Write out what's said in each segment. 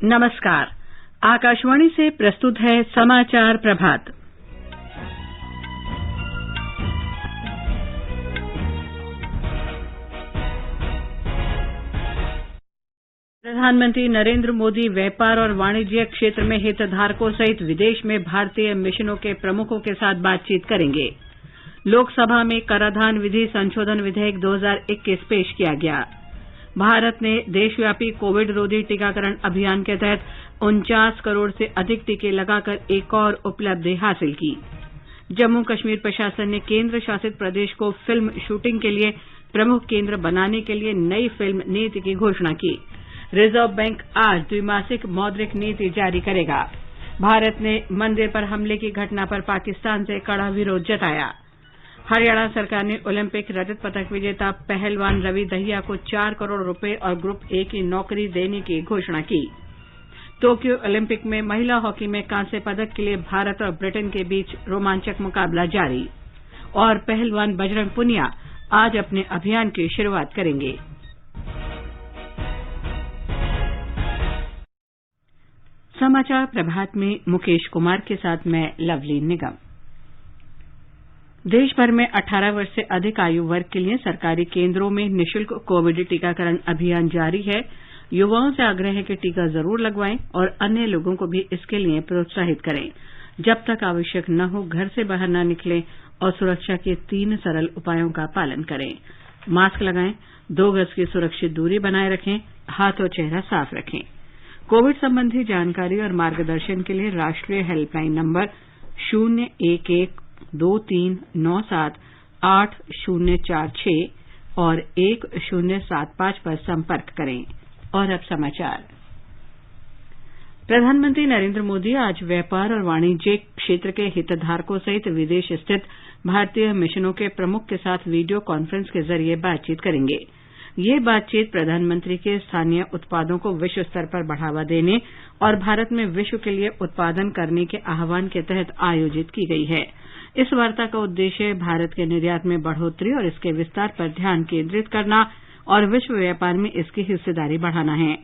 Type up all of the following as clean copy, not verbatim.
नमस्कार। आकाशवाणी से प्रस्तुत है समाचार प्रभात। प्रधानमंत्री नरेंद्र मोदी व्यापार और वाणिज्य क्षेत्र में हितधारकों सहित विदेश में भारतीय मिशनों के प्रमुखों के साथ बातचीत करेंगे। लोकसभा में कराधान विधि संशोधन विधेयक 2021 पेश किया गया। भारत ने देशव्यापी कोविड रोधी टीकाकरण अभियान के तहत 49 करोड़ से अधिक टीके लगाकर एक और उपलब्धि हासिल की। जम्मू कश्मीर प्रशासन ने केंद्र शासित प्रदेश को फिल्म शूटिंग के लिए प्रमुख केंद्र बनाने के लिए नई फिल्म नीति की घोषणा की। रिजर्व बैंक आज द्विमासिक मौद्रिक नीति जारी करेगा। भारत ने मंदिर पर हमले की घटना पर पाकिस्तान से कड़ा विरोध जताया। हरियाणा सरकार ने ओलंपिक रजत पदक विजेता पहलवान रवि दहिया को 4 करोड़ रुपए और ग्रुप ए की नौकरी देने की घोषणा की। टोक्यो ओलंपिक में महिला हॉकी में कांस्य पदक के लिए भारत और ब्रिटेन के बीच रोमांचक मुकाबला जारी। और पहलवान बजरंग पुनिया आज अपने अभियान की शुरुआत करेंगे। समाचार प्रभात में मुकेश कुमार के साथ मैं लवली निगम। देश भर में 18 वर्ष से अधिक आयु वर्ग के लिए सरकारी केंद्रों में निःशुल्क कोविड टीकाकरण अभियान जारी है। युवाओं से आग्रह है कि टीका जरूर लगवाएं और अन्य लोगों को भी इसके लिए प्रोत्साहित करें। जब तक आवश्यक न हो घर से बाहर न निकलें और सुरक्षा के 3 सरल उपायों का पालन करें। मास्क लगाएं, 2 गज की सुरक्षित दूरी बनाए रखें, हाथ और चेहरा साफ रखें। कोविड संबंधी जानकारी और मार्गदर्शन के लिए राष्ट्रीय हेल्पलाइन नंबर 01123978046 और 1075 पर संपर्क करें। और अब समाचार। प्रधानमंत्री नरेंद्र मोदी आज व्यापार और वाणिज्य क्षेत्र के हितधारकों सहित विदेश स्थित भारतीय मिशनों के प्रमुख के साथ वीडियो कॉन्फ्रेंस के जरिए बातचीत करेंगे। ये बातचीत प्रधानमंत्री के स्थानीय उत्पादों को विश्व स्तर पर बढ़ावा देने और भारत में विश्व के लिए उत्पादन करने के आह्वान के तहत आयोजित की गई है। इस वार्ता का उद्देश्य भारत के निर्यात में बढ़ोतरी और इसके विस्तार पर ध्यान केंद्रित करना और विश्व व्यापार में इसकी हिस्सेदारी बढ़ाना है।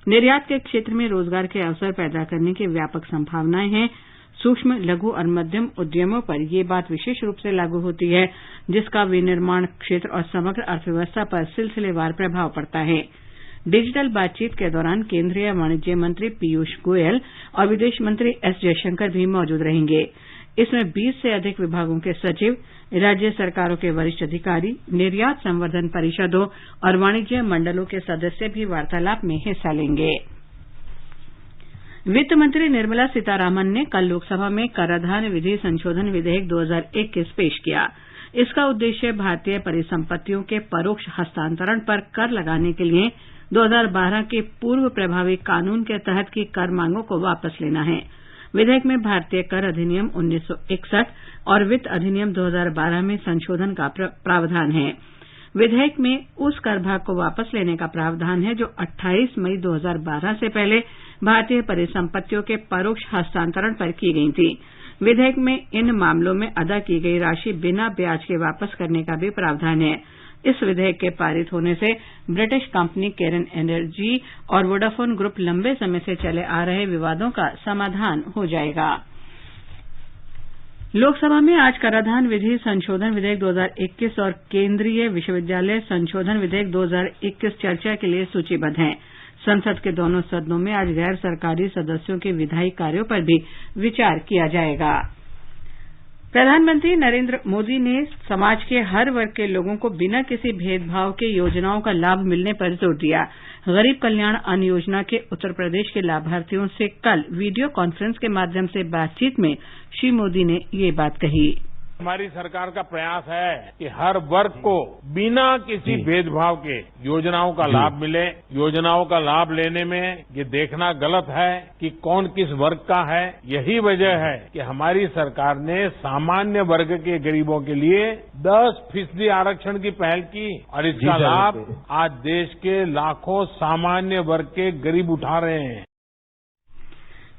निर्यात के क्षेत्र में रोजगार के अवसर पैदा करने की व्यापक संभावनाएं हैं। सूक्ष्म, लघु और मध्यम उद्यमों पर यह बात विशेष रूप से लागू होती है, जिसका विनिर्माण क्षेत्र और समग्र अर्थव्यवस्था पर सिलसिलेवार प्रभाव पड़ता है। डिजिटल बातचीत के दौरान केंद्रीय वाणिज्य मंत्री पीयूष गोयल और विदेश मंत्री एस जयशंकर भी मौजूद रहेंगे। इसमें 20 से अधिक विभागों के सचिव, राज्य सरकारों के वरिष्ठ अधिकारी, निर्यात संवर्धन परिषदों और वाणिज्य मंडलों के सदस्य भी वार्तालाप में हिस्सा लेंगे। वित्त मंत्री निर्मला सीतारामन ने कल लोकसभा में कराधान विधि संशोधन विधेयक 2021 पेश किया। इसका उद्देश्य भारतीय परिसंपत्तियों के परोक्ष हस्तांतरण पर कर लगाने के लिए 2012 के पूर्व प्रभावी कानून के तहत की कर मांगों को वापस लेना है। विधेयक में भारतीय कर अधिनियम 1961 और वित्त अधिनियम 2012 में संशोधन का प्रावधान है। विधेयक में उस कर भाग को वापस लेने का प्रावधान है जो 28 मई 2012 से पहले भारतीय परिसंपत्तियों के परोक्ष हस्तांतरण पर की गई थी। विधेयक में इन मामलों में अदा की गई राशि बिना ब्याज के वापस करने का भी प्रावधान है। इस विधेयक के पारित होने से ब्रिटिश कंपनी केरन एनर्जी और वोडाफोन ग्रुप लंबे समय से चले आ रहे विवादों का समाधान हो जाएगा। लोकसभा में आज कराधान विधि संशोधन विधेयक 2021 और केंद्रीय विश्वविद्यालय संशोधन विधेयक 2021 चर्चा के लिए सूचीबद्ध हैं। संसद के दोनों सदनों में आज गैर सरकारी सदस्यों के विधायी कार्यों पर भी विचार किया जाएगा। प्रधानमंत्री नरेंद्र मोदी ने समाज के हर वर्ग के लोगों को बिना किसी भेदभाव के योजनाओं का लाभ मिलने पर जोर दिया। गरीब कल्याण अन्न योजना के उत्तर प्रदेश के लाभार्थियों से कल वीडियो कॉन्फ्रेंस के माध्यम से बातचीत में श्री मोदी ने ये बात कही। हमारी सरकार का प्रयास है कि हर वर्ग को बिना किसी भेदभाव के योजनाओं का लाभ मिले। योजनाओं का लाभ लेने में ये देखना गलत है कि कौन किस वर्ग का है। यही वजह है कि हमारी सरकार ने सामान्य वर्ग के गरीबों के लिए 10% आरक्षण की पहल की और इसका लाभ आज देश के लाखों सामान्य वर्ग के गरीब उठा रहे हैं।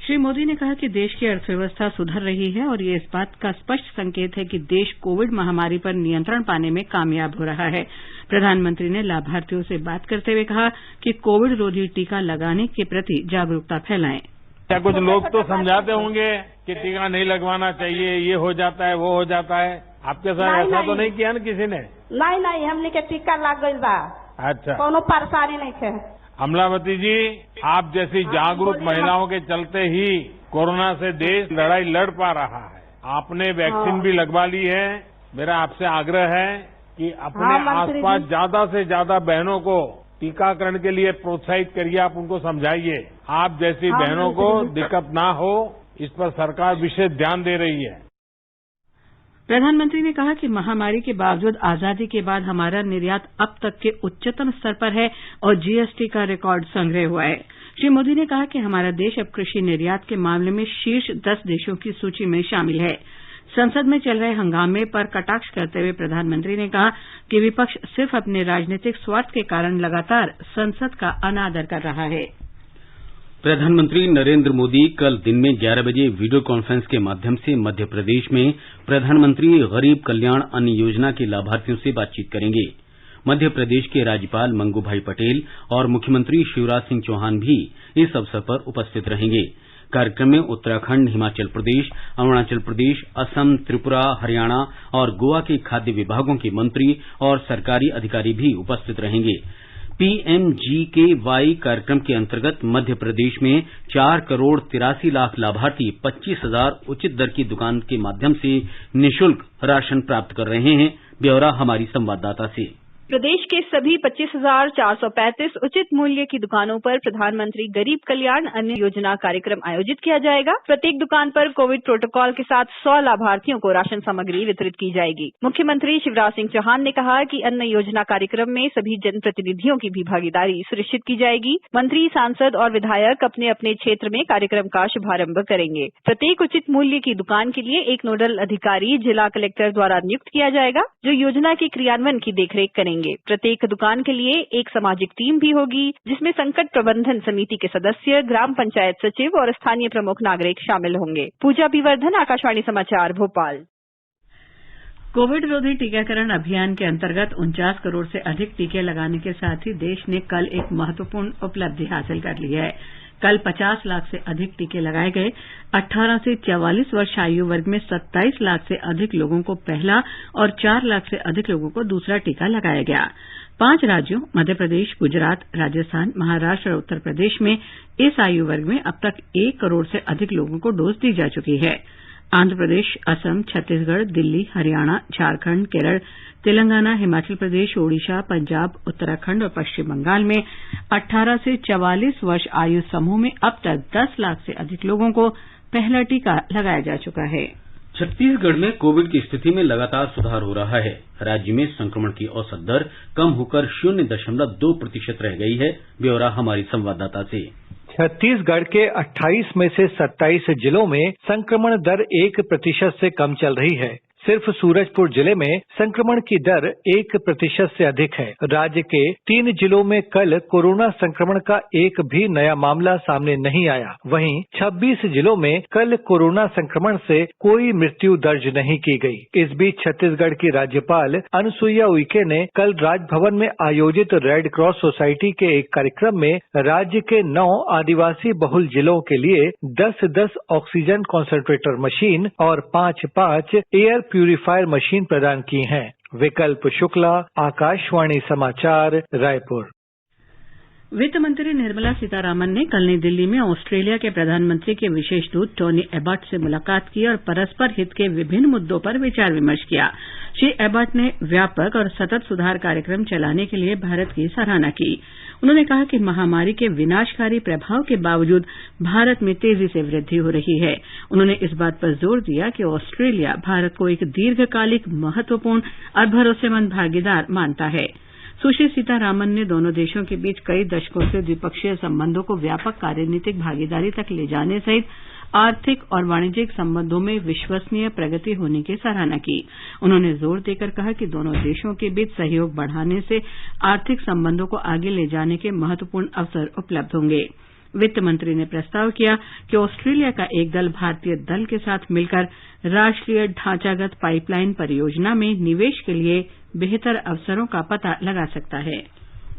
श्री मोदी ने कहा कि देश की अर्थव्यवस्था सुधर रही है और ये इस बात का स्पष्ट संकेत है कि देश कोविड महामारी पर नियंत्रण पाने में कामयाब हो रहा है। प्रधानमंत्री ने लाभार्थियों से बात करते हुए कहा कि कोविड रोधी टीका लगाने के प्रति जागरूकता फैलाएं। क्या कुछ लोग तो समझाते होंगे कि टीका नहीं लगवाना चाहिए, ये हो जाता है, वो हो जाता है। आपके साथ ऐसा तो नहीं किया ना किसी ने? नहीं, हमने के टीका लग गई बा। अच्छा, कोनो परेशानी नहीं थे। अमलावती जी, आप जैसी जागरूक महिलाओं के चलते ही कोरोना से देश लड़ाई लड़ पा रहा है। आपने वैक्सीन भी लगवा ली है। मेरा आपसे आग्रह है कि अपने आसपास ज्यादा से ज्यादा बहनों को टीकाकरण के लिए प्रोत्साहित करिए, आप उनको समझाइए। आप जैसी बहनों को दिक्कत ना हो, इस पर सरकार विशेष ध्यान दे रही है। प्रधानमंत्री ने कहा कि महामारी के बावजूद आजादी के बाद हमारा निर्यात अब तक के उच्चतम स्तर पर है और जीएसटी का रिकॉर्ड संग्रह हुआ है। श्री मोदी ने कहा कि हमारा देश अब कृषि निर्यात के मामले में शीर्ष 10 देशों की सूची में शामिल है। संसद में चल रहे हंगामे पर कटाक्ष करते हुए प्रधानमंत्री ने कहा कि विपक्ष सिर्फ अपने राजनीतिक स्वार्थ के कारण लगातार संसद का अनादर कर रहा है। प्रधानमंत्री नरेंद्र मोदी कल दिन में 11 बजे वीडियो कॉन्फ्रेंस के माध्यम से मध्य प्रदेश में प्रधानमंत्री गरीब कल्याण अन्न योजना के लाभार्थियों से बातचीत करेंगे। मध्य प्रदेश के राज्यपाल मंगू भाई पटेल और मुख्यमंत्री शिवराज सिंह चौहान भी इस अवसर पर उपस्थित रहेंगे। कार्यक्रम में उत्तराखंड, हिमाचल प्रदेश, अरुणाचल प्रदेश, असम, त्रिपुरा, हरियाणा और गोवा के खाद्य विभागों के मंत्री और सरकारी अधिकारी भी उपस्थित रहेंगे। पीएमजीकेवाई कार्यक्रम के अंतर्गत मध्य प्रदेश में 4 करोड़ 83 लाख लाभार्थी 25,000 उचित दर की दुकान के माध्यम से निःशुल्क राशन प्राप्त कर रहे हैं। ब्यौरा हमारी संवाददाता से। प्रदेश के सभी 25,435 उचित मूल्य की दुकानों पर प्रधानमंत्री गरीब कल्याण अन्न योजना कार्यक्रम आयोजित किया जाएगा। प्रत्येक दुकान पर कोविड प्रोटोकॉल के साथ 100 लाभार्थियों को राशन सामग्री वितरित की जाएगी। मुख्यमंत्री शिवराज सिंह चौहान ने कहा कि अन्न योजना कार्यक्रम में सभी जनप्रतिनिधियों की भी भागीदारी सुनिश्चित की जाएगी। मंत्री, सांसद और विधायक अपने अपने क्षेत्र में कार्यक्रम का शुभारंभ करेंगे। प्रत्येक उचित मूल्य की दुकान के लिए एक नोडल अधिकारी जिला कलेक्टर द्वारा नियुक्त किया जाएगा, जो योजना के क्रियान्वयन की देखरेख करेंगे। प्रत्येक दुकान के लिए एक सामाजिक टीम भी होगी, जिसमें संकट प्रबंधन समिति के सदस्य, ग्राम पंचायत सचिव और स्थानीय प्रमुख नागरिक शामिल होंगे। पूजा विवर्धन, आकाशवाणी समाचार, भोपाल। कोविड रोधी टीकाकरण अभियान के अंतर्गत 49 करोड़ से अधिक टीके लगाने के साथ ही देश ने कल एक महत्वपूर्ण उपलब्धि हासिल कर ली है। कल 50 लाख से अधिक टीके लगाए गए। 18 से 44 वर्ष आयु वर्ग में 27 लाख से अधिक लोगों को पहला और 4 लाख से अधिक लोगों को दूसरा टीका लगाया गया। 5 राज्यों मध्य प्रदेश, गुजरात, राजस्थान, महाराष्ट्र और उत्तर प्रदेश में इस आयु वर्ग में अब तक 1 करोड़ से अधिक लोगों को डोज दी जा चुकी है। आंध्र प्रदेश, असम, छत्तीसगढ़, दिल्ली, हरियाणा, झारखंड, केरल, तेलंगाना, हिमाचल प्रदेश, ओडिशा, पंजाब, उत्तराखंड और पश्चिम बंगाल में 18 से 44 वर्ष आयु समूह में अब तक 10 लाख से अधिक लोगों को पहला टीका लगाया जा चुका है। छत्तीसगढ़ में कोविड की स्थिति में लगातार सुधार हो रहा है। राज्य में संक्रमण की औसत दर कम होकर 0.2% रह गई है। ब्यौरा हमारी संवाददाता से। छत्तीसगढ़ के 28 में से 27 जिलों में संक्रमण दर 1% से कम चल रही है। सिर्फ सूरजपुर जिले में संक्रमण की दर 1% से अधिक है। राज्य के 3 जिलों में कल कोरोना संक्रमण का एक भी नया मामला सामने नहीं आया। वहीं 26 जिलों में कल कोरोना संक्रमण से कोई मृत्यु दर्ज नहीं की गई। इस बीच छत्तीसगढ़ की राज्यपाल अनुसुईया उइके ने कल राजभवन में आयोजित रेड क्रॉस सोसाइटी के एक कार्यक्रम में राज्य के 9 आदिवासी बहुल जिलों के लिए 10-10 ऑक्सीजन कॉन्सेंट्रेटर मशीन और 5-5 एयर प्यूरिफायर मशीन प्रदान की हैं। विकल्प शुक्ला, आकाशवाणी समाचार, रायपुर। वित्त मंत्री निर्मला सीतारामन ने कल नई दिल्ली में ऑस्ट्रेलिया के प्रधानमंत्री के विशेष दूत टोनी एबॉट से मुलाकात की और परस्पर हित के विभिन्न मुद्दों पर विचार विमर्श किया। श्री एबॉट ने व्यापक और सतत सुधार कार्यक्रम चलाने के लिए भारत की सराहना की। उन्होंने कहा कि महामारी के विनाशकारी प्रभाव के बावजूद भारत में तेजी से वृद्धि हो रही है। उन्होंने इस बात पर जोर दिया कि ऑस्ट्रेलिया भारत को एक दीर्घकालिक, महत्वपूर्ण और भरोसेमंद भागीदार मानता है। सुश्री सीतारामन ने दोनों देशों के बीच कई दशकों से द्विपक्षीय संबंधों को व्यापक कार्यनीतिक भागीदारी तक ले जाने सहित आर्थिक और वाणिज्यिक संबंधों में विश्वसनीय प्रगति होने की सराहना की। उन्होंने जोर देकर कहा कि दोनों देशों के बीच सहयोग बढ़ाने से आर्थिक संबंधों को आगे ले जाने के महत्वपूर्ण अवसर उपलब्ध होंगे। वित्त मंत्री ने प्रस्ताव किया कि ऑस्ट्रेलिया का एक दल भारतीय दल के साथ मिलकर राष्ट्रीय ढांचागत पाइपलाइन परियोजना में निवेश के लिए बेहतर अवसरों का पता लगा सकता है।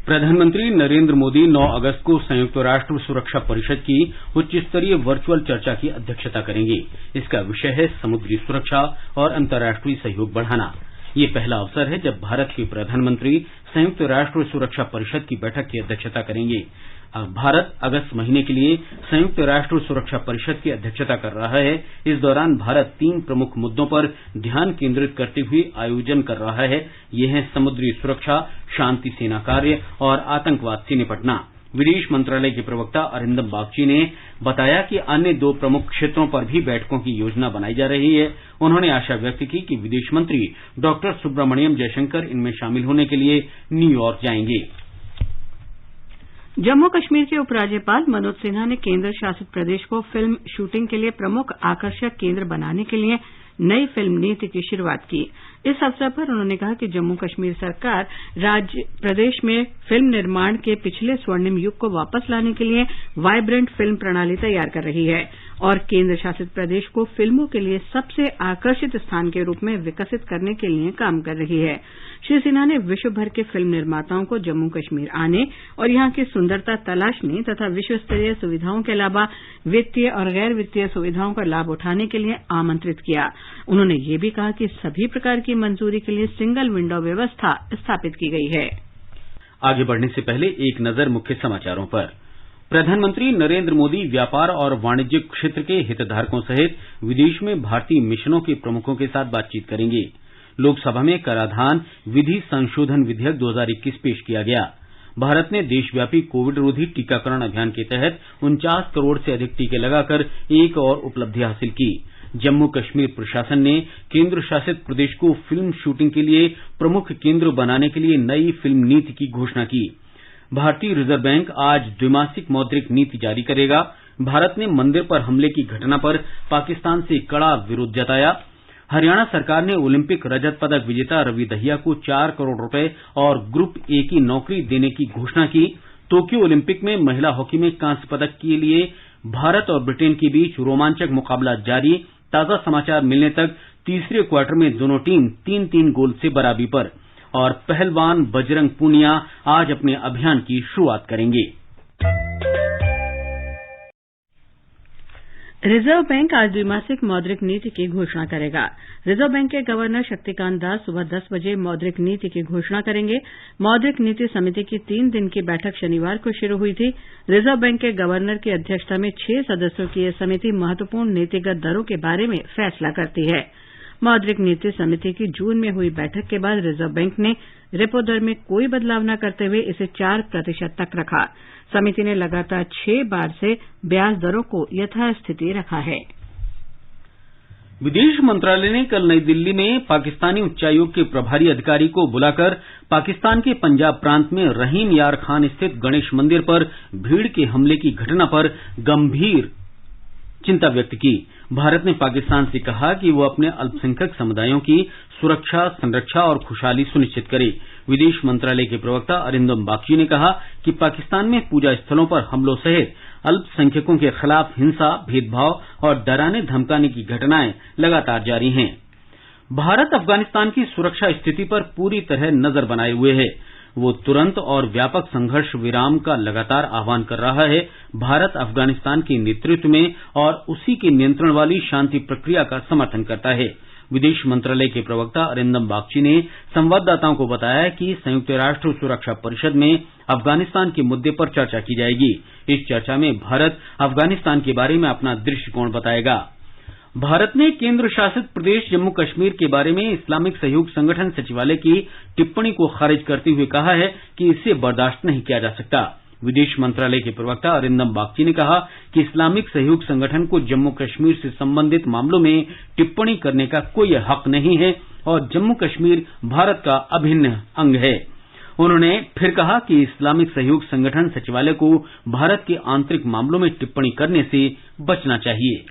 प्रधानमंत्री नरेंद्र मोदी 9 अगस्त को संयुक्त राष्ट्र सुरक्षा परिषद की उच्च स्तरीय वर्चुअल चर्चा की अध्यक्षता करेंगे। इसका विषय है समुद्री सुरक्षा और अंतर्राष्ट्रीय सहयोग बढ़ाना। ये पहला अवसर है जब भारत के प्रधानमंत्री संयुक्त राष्ट्र सुरक्षा परिषद की बैठक की अध्यक्षता करेंगे। भारत अगस्त महीने के लिए संयुक्त राष्ट्र सुरक्षा परिषद की अध्यक्षता कर रहा है। इस दौरान भारत 3 प्रमुख मुद्दों पर ध्यान केंद्रित करते हुए आयोजन कर रहा है। ये हैं समुद्री सुरक्षा, शांति सेना कार्य और आतंकवाद से निपटना। विदेश मंत्रालय के प्रवक्ता अरिंदम बागची ने बताया कि अन्य 2 प्रमुख क्षेत्रों पर भी बैठकों की योजना बनाई जा रही है। उन्होंने आशा व्यक्त की कि विदेश मंत्री डॉक्टर सुब्रमण्यम जयशंकर इनमें शामिल होने के लिए न्यूयॉर्क जाएंगे। जम्मू कश्मीर के उपराज्यपाल मनोज सिन्हा ने केंद्र शासित प्रदेश को फिल्म शूटिंग के लिए प्रमुख आकर्षक केंद्र बनाने के लिए नई फिल्म नीति की शुरुआत की। इस अवसर पर उन्होंने कहा कि जम्मू कश्मीर सरकार प्रदेश में फिल्म निर्माण के पिछले स्वर्णिम युग को वापस लाने के लिए वाइब्रेंट फिल्म प्रणाली तैयार कर रही है और केंद्र शासित प्रदेश को फिल्मों के लिए सबसे आकर्षित स्थान के रूप में विकसित करने के लिए काम कर रही है। श्री सिन्हा ने विश्व भर के फिल्म निर्माताओं को जम्मू कश्मीर आने और यहां की सुंदरता तलाशने तथा विश्व स्तरीय सुविधाओं के अलावा वित्तीय और गैर वित्तीय सुविधाओं का लाभ उठाने के लिए आमंत्रित किया। उन्होंने ये भी कहा कि सभी प्रकार की मंजूरी के लिए सिंगल विंडो व्यवस्था स्थापित की गई है। आगे बढ़ने से पहले एक नजर मुख्य समाचारों पर। प्रधानमंत्री नरेंद्र मोदी व्यापार और वाणिज्य क्षेत्र के हितधारकों सहित विदेश में भारतीय मिशनों के प्रमुखों के साथ बातचीत करेंगे। लोकसभा में कराधान विधि संशोधन विधेयक 2021 पेश किया गया। भारत ने देशव्यापी कोविड रोधी टीकाकरण अभियान के तहत 49 करोड़ से अधिक टीके लगाकर एक और उपलब्धि हासिल की। जम्मू कश्मीर प्रशासन ने केंद्र शासित प्रदेश को फिल्म शूटिंग के लिए प्रमुख केंद्र बनाने के लिए नई फिल्म नीति की घोषणा की। भारतीय रिजर्व बैंक आज द्विमासिक मौद्रिक नीति जारी करेगा। भारत ने मंदिर पर हमले की घटना पर पाकिस्तान से कड़ा विरोध जताया। हरियाणा सरकार ने ओलंपिक रजत पदक विजेता रवि दहिया को 4 करोड़ रुपए और ग्रुप ए की नौकरी देने की घोषणा की। टोक्यो ओलंपिक में महिला हॉकी में कांस्य पदक के लिए भारत और ब्रिटेन के बीच रोमांचक मुकाबला जारी। ताजा समाचार मिलने तक तीसरे क्वार्टर में दोनों टीम 3-3 गोल से बराबरी पर और पहलवान बजरंग पूनिया आज अपने अभियान की शुरुआत करेंगे। रिजर्व बैंक आज द्विमासिक मौद्रिक नीति की घोषणा करेगा। रिजर्व बैंक के गवर्नर शक्तिकांत दास सुबह 10 बजे मौद्रिक नीति की घोषणा करेंगे। मौद्रिक नीति समिति की 3 दिन की बैठक शनिवार को शुरू हुई थी। रिजर्व बैंक के गवर्नर की अध्यक्षता में 6 सदस्यों की यह समिति महत्वपूर्ण नीतिगत दरों के बारे में फैसला करती है। मौद्रिक नीति समिति की जून में हुई बैठक के बाद रिजर्व बैंक ने रेपो दर में कोई बदलाव न करते हुए इसे 4% तक रखा। समिति ने लगातार 6 बार से ब्याज दरों को यथास्थिति रखा है। विदेश मंत्रालय ने कल नई दिल्ली में पाकिस्तानी उच्चायोग के प्रभारी अधिकारी को बुलाकर पाकिस्तान के पंजाब प्रांत में रहीम यार खान स्थित गणेश मंदिर पर भीड़ के हमले की घटना पर गंभीर चिंता व्यक्त की। भारत ने पाकिस्तान से कहा कि वो अपने अल्पसंख्यक समुदायों की सुरक्षा, संरक्षा और खुशहाली सुनिश्चित करे। विदेश मंत्रालय के प्रवक्ता अरिंदम बागची ने कहा कि पाकिस्तान में पूजा स्थलों पर हमलों सहित अल्पसंख्यकों के खिलाफ हिंसा, भेदभाव और डराने धमकाने की घटनाएं लगातार जारी हैं। भारत अफगानिस्तान की सुरक्षा स्थिति पर पूरी तरह नजर बनाए हुए है। वो तुरंत और व्यापक संघर्ष विराम का लगातार आह्वान कर रहा है। भारत अफगानिस्तान के नेतृत्व में और उसी के नियंत्रण वाली शांति प्रक्रिया का समर्थन करता है। विदेश मंत्रालय के प्रवक्ता अरिंदम बागची ने संवाददाताओं को बताया कि संयुक्त राष्ट्र सुरक्षा परिषद में अफगानिस्तान के मुद्दे पर चर्चा की जाएगी। इस चर्चा में भारत अफगानिस्तान के बारे में अपना दृष्टिकोण बताएगा। भारत ने केंद्र शासित प्रदेश जम्मू कश्मीर के बारे में इस्लामिक सहयोग संगठन सचिवालय की टिप्पणी को खारिज करते हुए कहा है कि इसे बर्दाश्त नहीं किया जा सकता। विदेश मंत्रालय के प्रवक्ता अरिंदम बागची ने कहा कि इस्लामिक सहयोग संगठन को जम्मू कश्मीर से संबंधित मामलों में टिप्पणी करने का कोई हक नहीं है और जम्मू कश्मीर भारत का अभिन्न अंग है। उन्होंने फिर कहा कि इस्लामिक सहयोग संगठन सचिवालय को भारत के आंतरिक मामलों में टिप्पणी करने से बचना चाहिए।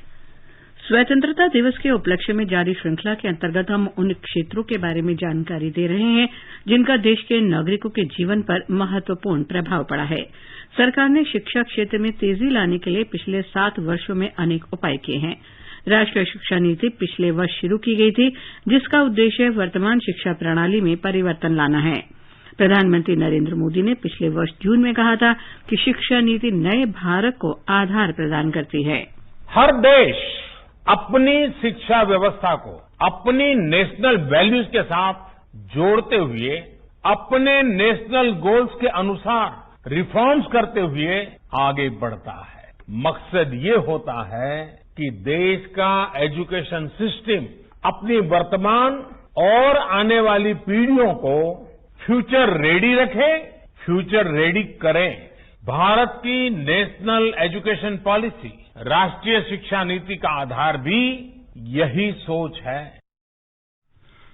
स्वतंत्रता दिवस के उपलक्ष्य में जारी श्रृंखला के अंतर्गत हम उन क्षेत्रों के बारे में जानकारी दे रहे हैं जिनका देश के नागरिकों के जीवन पर महत्वपूर्ण प्रभाव पड़ा है। सरकार ने शिक्षा क्षेत्र में तेजी लाने के लिए पिछले 7 वर्षों में अनेक उपाय किए हैं। राष्ट्रीय शिक्षा नीति पिछले वर्ष शुरू की गई थी, जिसका उद्देश्य वर्तमान शिक्षा प्रणाली में परिवर्तन लाना है। प्रधानमंत्री नरेंद्र मोदी ने पिछले वर्ष जून में कहा था कि शिक्षा नीति नए भारत को आधार प्रदान करती है। हर देश अपनी शिक्षा व्यवस्था को अपनी नेशनल वैल्यूज के साथ जोड़ते हुए अपने नेशनल गोल्स के अनुसार रिफॉर्म्स करते हुए आगे बढ़ता है। मकसद ये होता है कि देश का एजुकेशन सिस्टम अपनी वर्तमान और आने वाली पीढ़ियों को फ्यूचर रेडी रखे, फ्यूचर रेडी करे। भारत की नेशनल एजुकेशन पॉलिसी, राष्ट्रीय शिक्षा नीति का आधार भी यही सोच है।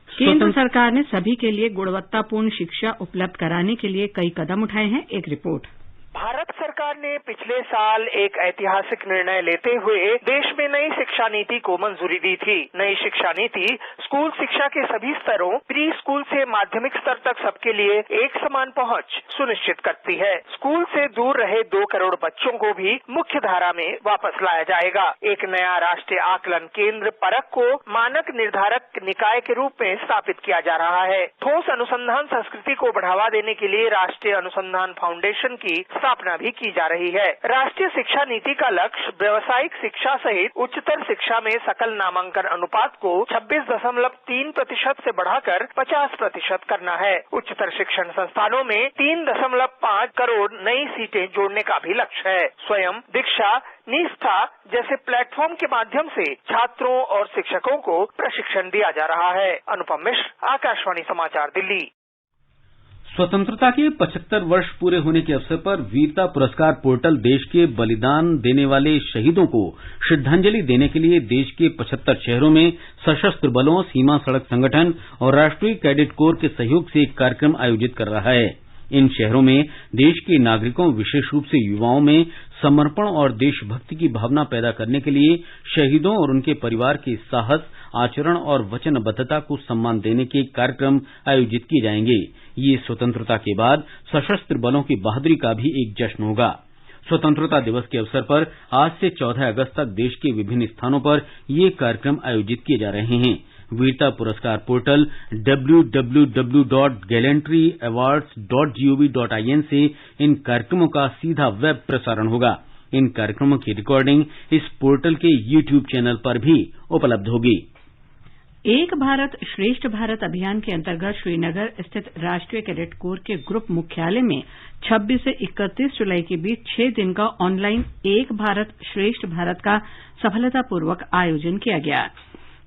केंद्र सरकार ने सभी के लिए गुणवत्तापूर्ण शिक्षा उपलब्ध कराने के लिए कई कदम उठाए हैं। एक रिपोर्ट। भारत सरकार ने पिछले साल एक ऐतिहासिक निर्णय लेते हुए देश में नई शिक्षा नीति को मंजूरी दी थी। नई शिक्षा नीति स्कूल शिक्षा के सभी स्तरों, प्री स्कूल से माध्यमिक स्तर तक सबके लिए एक समान पहुंच सुनिश्चित करती है। स्कूल से दूर रहे 2 करोड़ बच्चों को भी मुख्य धारा में वापस लाया जाएगा। एक नया राष्ट्रीय आकलन केंद्र परख को मानक निर्धारक निकाय के रूप में स्थापित किया जा रहा है। ठोस अनुसंधान संस्कृति को बढ़ावा देने के लिए राष्ट्रीय अनुसंधान फाउंडेशन की स्थापना भी की जा रही है। राष्ट्रीय शिक्षा नीति का लक्ष्य व्यावसायिक शिक्षा सहित उच्चतर शिक्षा में सकल नामांकन अनुपात को 26.3% से बढ़ाकर 50% करना है। उच्चतर शिक्षण संस्थानों में 3.5 करोड़ नई सीटें जोड़ने का भी लक्ष्य है। स्वयं, दीक्षा, निष्ठा जैसे प्लेटफॉर्म के माध्यम से छात्रों और शिक्षकों को प्रशिक्षण दिया जा रहा है। अनुपम मिश्र, आकाशवाणी समाचार, दिल्ली। स्वतंत्रता के 75 वर्ष पूरे होने के अवसर पर वीरता पुरस्कार पोर्टल देश के बलिदान देने वाले शहीदों को श्रद्धांजलि देने के लिए देश के 75 शहरों में सशस्त्र बलों, सीमा सड़क संगठन और राष्ट्रीय कैडेट कोर के सहयोग से एक कार्यक्रम आयोजित कर रहा है। इन शहरों में देश के नागरिकों, विशेष रूप से युवाओं में समर्पण और देशभक्ति की भावना पैदा करने के लिए शहीदों और उनके परिवार के साहस, आचरण और वचनबद्धता को सम्मान देने के कार्यक्रम आयोजित किए जाएंगे। ये स्वतंत्रता के बाद सशस्त्र बलों की बहादुरी का भी एक जश्न होगा। स्वतंत्रता दिवस के अवसर पर आज से 14 अगस्त तक देश के विभिन्न स्थानों पर ये कार्यक्रम आयोजित किए जा रहे हैं। वीरता पुरस्कार पोर्टल www.gallantry-awards.gov.in से इन कार्यक्रमों का सीधा वेब प्रसारण होगा। इन कार्यक्रमों की रिकॉर्डिंग इस पोर्टल के YouTube चैनल पर भी उपलब्ध होगी। एक भारत श्रेष्ठ भारत अभियान के अंतर्गत श्रीनगर स्थित राष्ट्रीय कैडेट कोर के ग्रुप मुख्यालय में 26 से 31 जुलाई के बीच 6 दिन का ऑनलाइन एक भारत श्रेष्ठ भारत का सफलतापूर्वक आयोजन किया गया।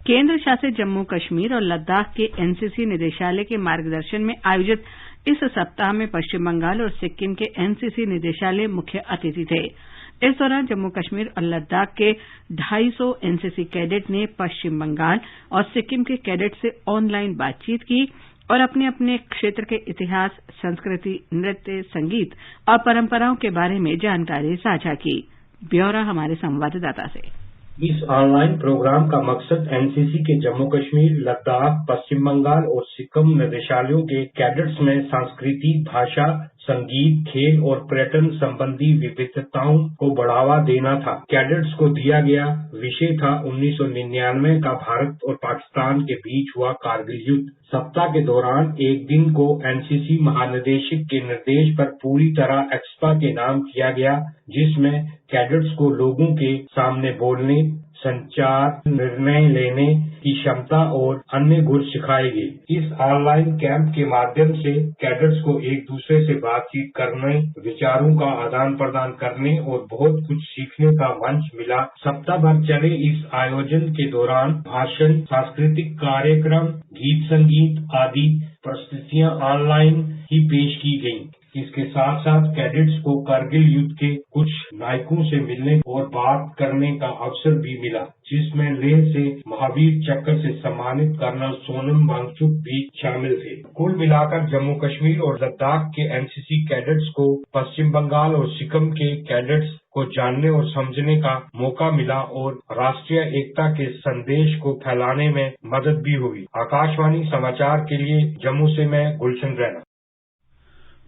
केंद्र शासित जम्मू कश्मीर और लद्दाख के एनसीसी निदेशालय के मार्गदर्शन में आयोजित इस सप्ताह में पश्चिम बंगाल और सिक्किम के एनसीसी निदेशालय मुख्य अतिथि थे। इस दौरान जम्मू कश्मीर और लद्दाख के 250 एनसीसी कैडेट ने पश्चिम बंगाल और सिक्किम के कैडेट से ऑनलाइन बातचीत की और अपने अपने क्षेत्र के इतिहास, संस्कृति, नृत्य, संगीत और परंपराओं के बारे में जानकारी साझा की। ब्यौरा हमारे संवाददाता से। इस ऑनलाइन प्रोग्राम का मकसद एनसीसी के जम्मू कश्मीर, लद्दाख, पश्चिम बंगाल और सिक्किम निदेशालयों के कैडेट्स में संस्कृति, भाषा, संगीत, खेल और पर्यटन संबंधी विविधताओं को बढ़ावा देना था। कैडेट्स को दिया गया विषय था 1999 का भारत और पाकिस्तान के बीच हुआ कारगिल युद्ध। सप्ताह के दौरान एक दिन को एनसीसी महानिदेशक के निर्देश पर पूरी तरह एक्सपा के नाम किया गया, जिसमें कैडेट्स को लोगों के सामने बोलने, संचार, निर्णय लेने की क्षमता और अन्य गुण सिखाए गए। इस ऑनलाइन कैंप के माध्यम से कैडेट्स को एक दूसरे से बातचीत करने, विचारों का आदान प्रदान करने और बहुत कुछ सीखने का मंच मिला। सप्ताह भर चले इस आयोजन के दौरान भाषण, सांस्कृतिक कार्यक्रम, गीत संगीत आदि प्रस्तुतियां ऑनलाइन ही पेश की गयी। इसके साथ साथ कैडेट्स को कारगिल युद्ध के कुछ नायकों से मिलने और बात करने का अवसर भी मिला, जिसमें लेह से महावीर चक्र से सम्मानित कर्नल सोनम वांगचुक भी शामिल थे। कुल मिलाकर जम्मू कश्मीर और लद्दाख के एनसीसी कैडेट्स को पश्चिम बंगाल और सिक्किम के कैडेट्स को जानने और समझने का मौका मिला और राष्ट्रीय एकता के संदेश को फैलाने में मदद भी हुई। आकाशवाणी समाचार के लिए जम्मू से मैं गुलशन रैना।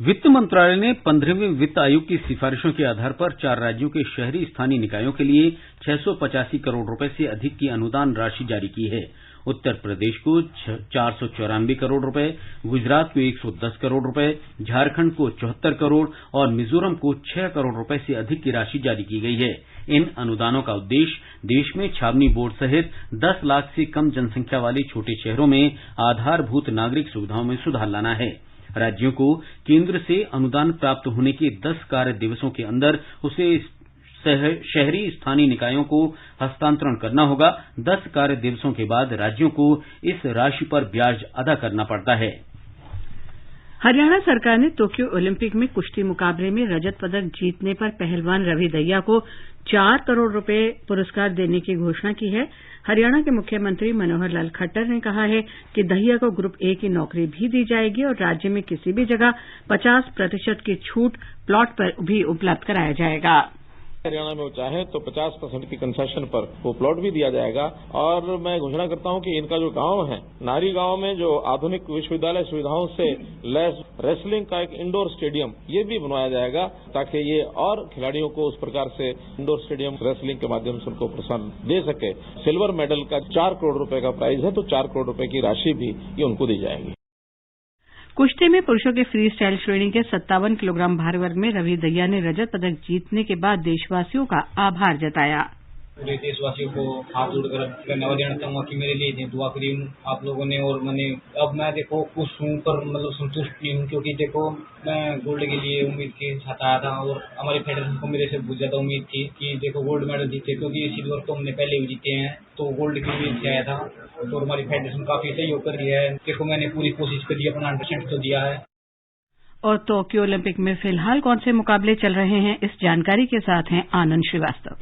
वित्त मंत्रालय ने 15वें वित्त आयोग की सिफारिशों के आधार पर 4 राज्यों के शहरी स्थानीय निकायों के लिए 685 करोड़ रुपए से अधिक की अनुदान राशि जारी की है। उत्तर प्रदेश को 494 करोड़ रुपए, गुजरात को 110 करोड़ रुपए, झारखंड को 74 करोड़ और मिजोरम को 6 करोड़ रुपए से अधिक की राशि जारी की गई है। इन अनुदानों का उद्देश्य देश में छावनी बोर्ड सहित 10 लाख से कम जनसंख्या वाले छोटे शहरों में आधारभूत नागरिक सुविधाओं में सुधार लाना है। राज्यों को केंद्र से अनुदान प्राप्त होने के 10 कार्य दिवसों के अंदर उसे शहरी स्थानीय निकायों को हस्तांतरण करना होगा। 10 कार्य दिवसों के बाद राज्यों को इस राशि पर ब्याज अदा करना पड़ता है। हरियाणा सरकार ने टोक्यो ओलंपिक में कुश्ती मुकाबले में रजत पदक जीतने पर पहलवान रवि दहिया को 4 करोड़ रुपए पुरस्कार देने की घोषणा की है। हरियाणा के मुख्यमंत्री मनोहर लाल खट्टर ने कहा है कि दहिया को ग्रुप ए की नौकरी भी दी जाएगी और राज्य में किसी भी जगह 50% की छूट प्लॉट पर भी उपलब्ध कराया जाएगा। हरियाणा में वो चाहे तो 50% की कंसेशन पर वो प्लॉट भी दिया जाएगा। और मैं घोषणा करता हूं कि इनका जो गांव है नारी गांव में जो आधुनिक विश्वविद्यालय सुविधाओं से लैस रेसलिंग का एक इंडोर स्टेडियम ये भी बनवाया जाएगा ताकि ये और खिलाड़ियों को उस प्रकार से इंडोर स्टेडियम रेसलिंग के माध्यम से उनको प्रोत्साहन दे सके। सिल्वर मेडल का 4 करोड़ रुपए का प्राइज है तो 4 करोड़ रुपए की राशि भी ये उनको दी जाएगी। कुश्ती में पुरुषों के फ्री स्टाइल श्रेणी के 57 किलोग्राम भार वर्ग में रवि दहिया ने रजत पदक जीतने के बाद देशवासियों का आभार जताया। पूरे देशवासियों को हाथ जोड़कर धन्यवाद देना चाहूंगा कि मेरे लिए दुआ करी आप लोगों ने। और मैंने अब मैं देखो खुश हूँ पर मतलब संतुष्ट भी हूँ क्योंकि देखो मैं गोल्ड के लिए उम्मीद के साथ आया था और हमारे फेडरेशन को मेरे से बहुत ज्यादा उम्मीद थी कि देखो गोल्ड मेडल जीते क्योंकि सिल्वर तो हमने पहले भी जीते हैं तो गोल्ड की उम्मीद से आया था। तो हमारी फेडरेशन काफी सहयोग कर रही है। देखो मैंने पूरी कोशिश करी अपना 100% तो दिया है। और टोक्यो ओलंपिक में फिलहाल कौन से मुकाबले चल रहे हैं इस जानकारी के साथ हैं आनंद श्रीवास्तव।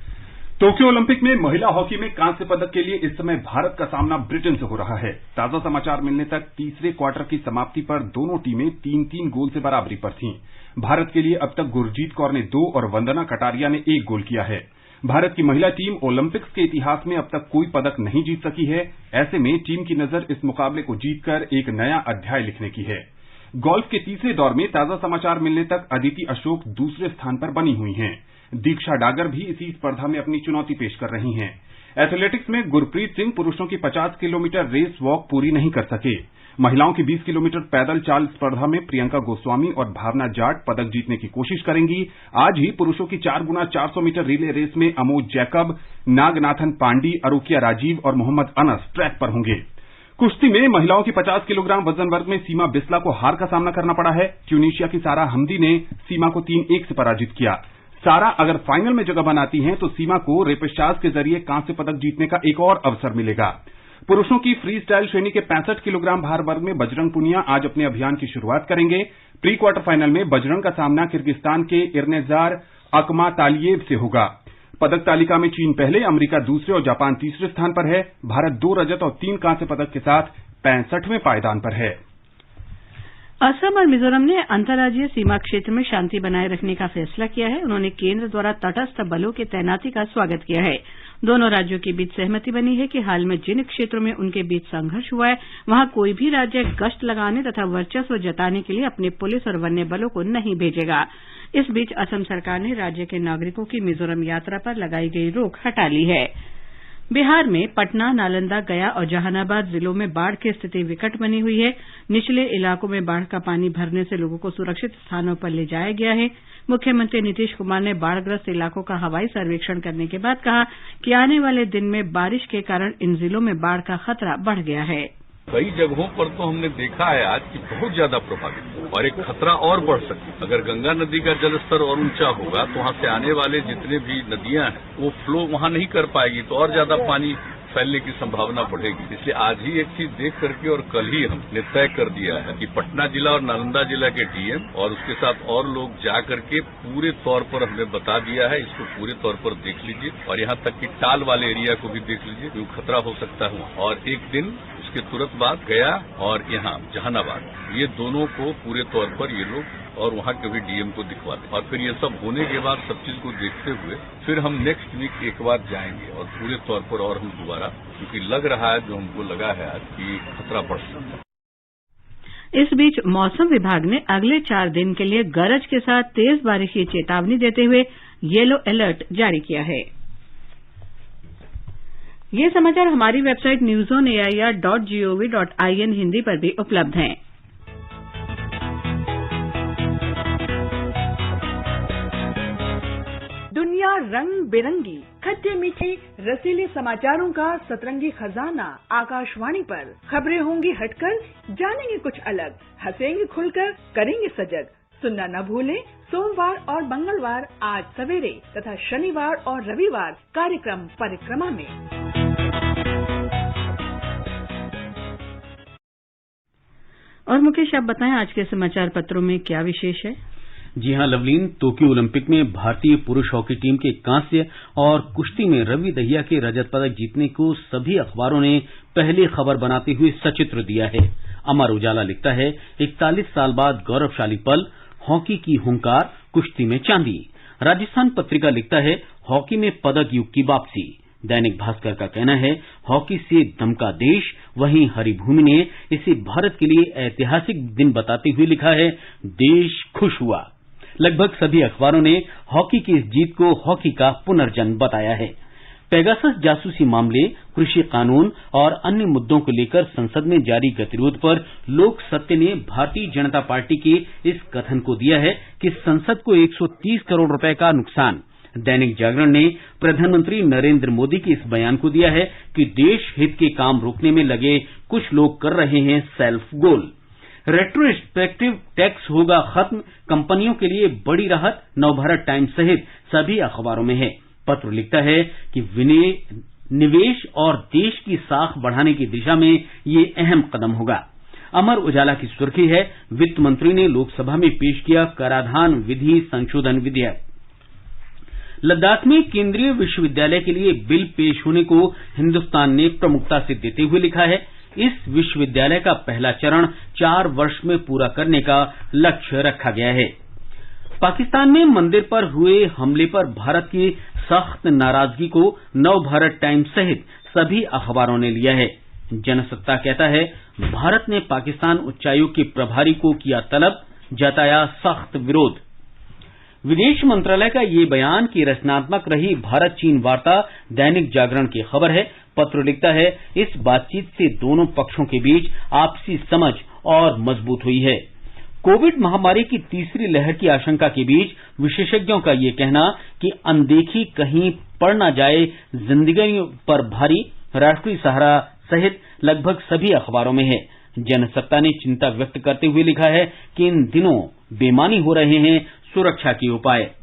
टोक्यो ओलंपिक में महिला हॉकी में कांस्य पदक के लिए इस समय भारत का सामना ब्रिटेन से हो रहा है। ताजा समाचार मिलने तक तीसरे क्वार्टर की समाप्ति पर दोनों टीमें 3-3 गोल से बराबरी पर थीं। भारत के लिए अब तक गुरजीत कौर ने 2 और वंदना कटारिया ने 1 गोल किया है। भारत की महिला टीम ओलंपिक्स के इतिहास में अब तक कोई पदक नहीं जीत सकी है। ऐसे में टीम की नजर इस मुकाबले को जीतकर एक नया अध्याय लिखने की है। गोल्फ के तीसरे दौर में ताजा समाचार मिलने तक अदिति अशोक दूसरे स्थान पर बनी हुई हैं। दीक्षा डागर भी इसी स्पर्धा में अपनी चुनौती पेश कर रही हैं। एथलेटिक्स में गुरप्रीत सिंह पुरुषों की 50 किलोमीटर रेस वॉक पूरी नहीं कर सके। महिलाओं की 20 किलोमीटर पैदल चाल स्पर्धा में प्रियंका गोस्वामी और भावना जाट पदक जीतने की कोशिश करेंगी। आज ही पुरुषों की 4x400 मीटर रिले रेस में अमोद जैकब, नागनाथन पांडी, अरुकिया राजीव और मोहम्मद अनस ट्रैक पर होंगे। कुश्ती में महिलाओं की 50 किलोग्राम वजन वर्ग में सीमा बिस्ला को हार का सामना करना पड़ा है। ट्यूनीशिया की सारा हमदी ने सीमा को 3-1 से पराजित किया। सारा अगर फाइनल में जगह बनाती हैं तो सीमा को रेपेशाज के जरिए कांस्य पदक जीतने का एक और अवसर मिलेगा। पुरुषों की फ्री स्टाइल श्रेणी के 65 किलोग्राम भार वर्ग में बजरंग पुनिया आज अपने अभियान की शुरुआत करेंगे। प्री क्वार्टर फाइनल में बजरंग का सामना किर्गिस्तान के इर्नेजार अकमातालियेव से होगा। पदक तालिका में चीन पहले, अमेरिका दूसरे और जापान तीसरे स्थान पर है। भारत 2 रजत और 3 कांस्य पदक के साथ 65वें पायदान पर है। असम और मिजोरम ने अंतर्राज्यीय सीमा क्षेत्र में शांति बनाए रखने का फैसला किया है। उन्होंने केंद्र द्वारा तटस्थ बलों की तैनाती का स्वागत किया है। दोनों राज्यों के बीच सहमति बनी है कि हाल में जिन क्षेत्रों में उनके बीच संघर्ष हुआ है वहां कोई भी राज्य गश्त लगाने तथा वर्चस्व जताने के लिए अपने पुलिस और वन्य बलों को नहीं भेजेगा। इस बीच असम सरकार ने राज्य के नागरिकों की मिजोरम यात्रा पर लगाई गई रोक हटा ली है। बिहार में पटना, नालंदा, गया और जहानाबाद जिलों में बाढ़ की स्थिति विकट बनी हुई है। निचले इलाकों में बाढ़ का पानी भरने से लोगों को सुरक्षित स्थानों पर ले जाया गया है। मुख्यमंत्री नीतीश कुमार ने बाढ़ग्रस्त इलाकों का हवाई सर्वेक्षण करने के बाद कहा कि आने वाले दिन में बारिश के कारण इन जिलों में बाढ़ का खतरा बढ़ गया है। कई जगहों पर तो हमने देखा है आज कि बहुत ज्यादा प्रभावित और एक खतरा और बढ़ सकती है। अगर गंगा नदी का जलस्तर और ऊंचा होगा तो वहां से आने वाले जितने भी नदियां हैं वो फ्लो वहां नहीं कर पाएगी तो और ज्यादा पानी फैलने की संभावना बढ़ेगी। इसलिए आज ही एक चीज देख करके और कल ही हमने तय कर दिया है कि पटना जिला और नालंदा जिला के डीएम और उसके साथ और लोग जा करके पूरे तौर पर हमने बता दिया है, इसको पूरे तौर पर देख लीजिए और यहाँ तक कि टाल वाले एरिया को भी देख लीजिए क्योंकि खतरा हो सकता है। और एक दिन उसके तुरंत बाद गया और यहाँ जहानाबाद ये दोनों को पूरे तौर पर ये लोग और वहाँ के भी डीएम को दिखवा दें और फिर ये सब होने के बाद सब चीज को देखते हुए फिर हम नेक्स्ट वीक एक बार जाएंगे और पूरे तौर पर और हम दोबारा क्योंकि लग रहा है जो हमको लगा है आज कि खतरा बढ़ सकता है। इस बीच मौसम विभाग ने अगले 4 दिन के लिए गरज के साथ तेज बारिश की चेतावनी देते हुए येलो अलर्ट जारी किया है। ये समाचार हमारी वेबसाइट newsonair.gov.in हिंदी पर भी उपलब्ध हैं। दुनिया रंग बिरंगी, खट्टे मीठे रसीले समाचारों का सतरंगी खजाना आकाशवाणी पर। खबरें होंगी हटकर, जानेंगे कुछ अलग, हंसेंगे खुलकर, करेंगे सजग। सुनना न भूलें सोमवार और मंगलवार 8 सवेरे तथा शनिवार और रविवार कार्यक्रम परिक्रमा में। और मुकेश, आप बताएं आज के समाचार पत्रों में क्या विशेष है? जी हां लवलीन, टोक्यो ओलंपिक में भारतीय पुरुष हॉकी टीम के कांस्य और कुश्ती में रवि दहिया के रजत पदक जीतने को सभी अखबारों ने पहली खबर बनाते हुए सचित्र दिया है। अमर उजाला लिखता है 41 साल बाद गौरवशाली पल, हॉकी की हुंकार, कुश्ती में चांदी। राजस्थान पत्रिका लिखता है हॉकी में पदक युग की वापसी। दैनिक भास्कर का कहना है हॉकी से दमका देश, वहीं हरिभूमि ने इसे भारत के लिए ऐतिहासिक दिन बताते हुए लिखा है देश खुश हुआ। लगभग सभी अखबारों ने हॉकी की इस जीत को हॉकी का पुनर्जन्म बताया है। पेगासस जासूसी मामले, कृषि कानून और अन्य मुद्दों को लेकर संसद में जारी गतिरोध पर लोक सत्य ने भारतीय जनता पार्टी के इस कथन को दिया है कि संसद को 130 करोड़ रुपए का नुकसान। दैनिक जागरण ने प्रधानमंत्री नरेंद्र मोदी के इस बयान को दिया है कि देश हित के काम रोकने में लगे कुछ लोग कर रहे हैं सेल्फ गोल। रेट्रोस्पेक्टिव टैक्स होगा खत्म, कंपनियों के लिए बड़ी राहत, नवभारत टाइम्स सहित सभी अखबारों में है। पत्र लिखता है कि निवेश और देश की साख बढ़ाने की दिशा में ये अहम कदम होगा। अमर उजाला की सुर्खी है वित्त मंत्री ने लोकसभा में पेश किया कराधान विधि संशोधन विधेयक। लद्दाख में केंद्रीय विश्वविद्यालय के लिए बिल पेश होने को हिंदुस्तान ने प्रमुखता से देते हुए लिखा है इस विश्वविद्यालय का पहला चरण 4 वर्ष में पूरा करने का लक्ष्य रखा गया है। पाकिस्तान में मंदिर पर हुए हमले पर भारत की सख्त नाराजगी को नवभारत टाइम्स सहित सभी अखबारों ने लिया है। जनसत्ता कहता है भारत ने पाकिस्तान उच्चायोग के प्रभारी को किया तलब, जताया सख्त विरोध। विदेश मंत्रालय का ये बयान कि रचनात्मक रही भारत चीन वार्ता दैनिक जागरण की खबर है। पत्र लिखता है इस बातचीत से दोनों पक्षों के बीच आपसी समझ और मजबूत हुई है। कोविड महामारी की तीसरी लहर की आशंका के बीच विशेषज्ञों का ये कहना कि अनदेखी कहीं पड़ न जाए जिंदगी पर भारी, राष्ट्रीय सहारा सहित लगभग सभी अखबारों में है। जनसत्ता ने चिंता व्यक्त करते हुए लिखा है कि इन दिनों बेमानी हो रहे हैं सुरक्षा के उपाय,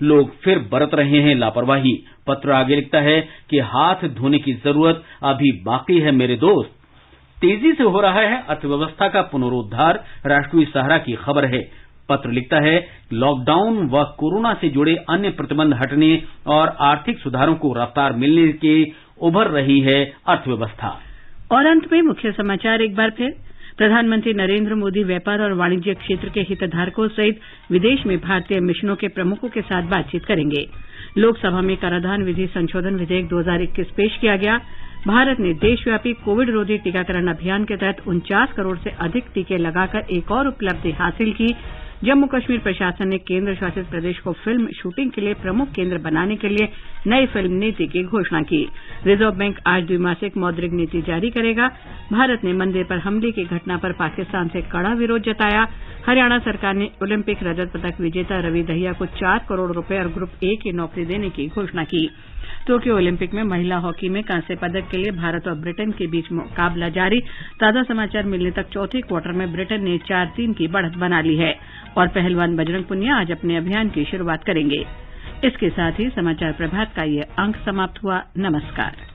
लोग फिर बरत रहे हैं लापरवाही। पत्र आगे लिखता है कि हाथ धोने की जरूरत अभी बाकी है मेरे दोस्त। तेजी से हो रहा है अर्थव्यवस्था का पुनरुद्धार, राष्ट्रीय सहारा की खबर है। पत्र लिखता है लॉकडाउन व कोरोना से जुड़े अन्य प्रतिबंध हटने और आर्थिक सुधारों को रफ्तार मिलने के उभर रही है अर्थव्यवस्था। और अंत में मुख्य समाचार एक बार फिर। प्रधानमंत्री नरेंद्र मोदी व्यापार और वाणिज्य क्षेत्र के हितधारकों सहित विदेश में भारतीय मिशनों के प्रमुखों के साथ बातचीत करेंगे। लोकसभा में कराधान विधि संशोधन विधेयक 2021 पेश किया गया। भारत ने देशव्यापी कोविड रोधी टीकाकरण अभियान के तहत 49 करोड़ से अधिक टीके लगाकर एक और उपलब्धि हासिल की। जम्मू कश्मीर प्रशासन ने केंद्र शासित प्रदेश को फिल्म शूटिंग के लिए प्रमुख केंद्र बनाने के लिए नई फिल्म नीति की घोषणा की। रिजर्व बैंक आज द्विमासिक मौद्रिक नीति जारी करेगा। भारत ने मंदिर पर हमले की घटना पर पाकिस्तान से कड़ा विरोध जताया। हरियाणा सरकार ने ओलंपिक रजत पदक विजेता रवि दहिया को 4 करोड़ रुपए और ग्रुप ए की नौकरी देने की घोषणा की। टोक्यो ओलंपिक में महिला हॉकी में कांस्य पदक के लिए भारत और ब्रिटेन के बीच मुकाबला जारी। ताजा समाचार मिलने तक चौथे क्वार्टर में ब्रिटेन ने 4-3 की बढ़त बना ली है और पहलवान बजरंग पुनिया आज अपने अभियान की शुरुआत करेंगे। इसके साथ ही समाचार प्रभात का ये अंक समाप्त हुआ। नमस्कार।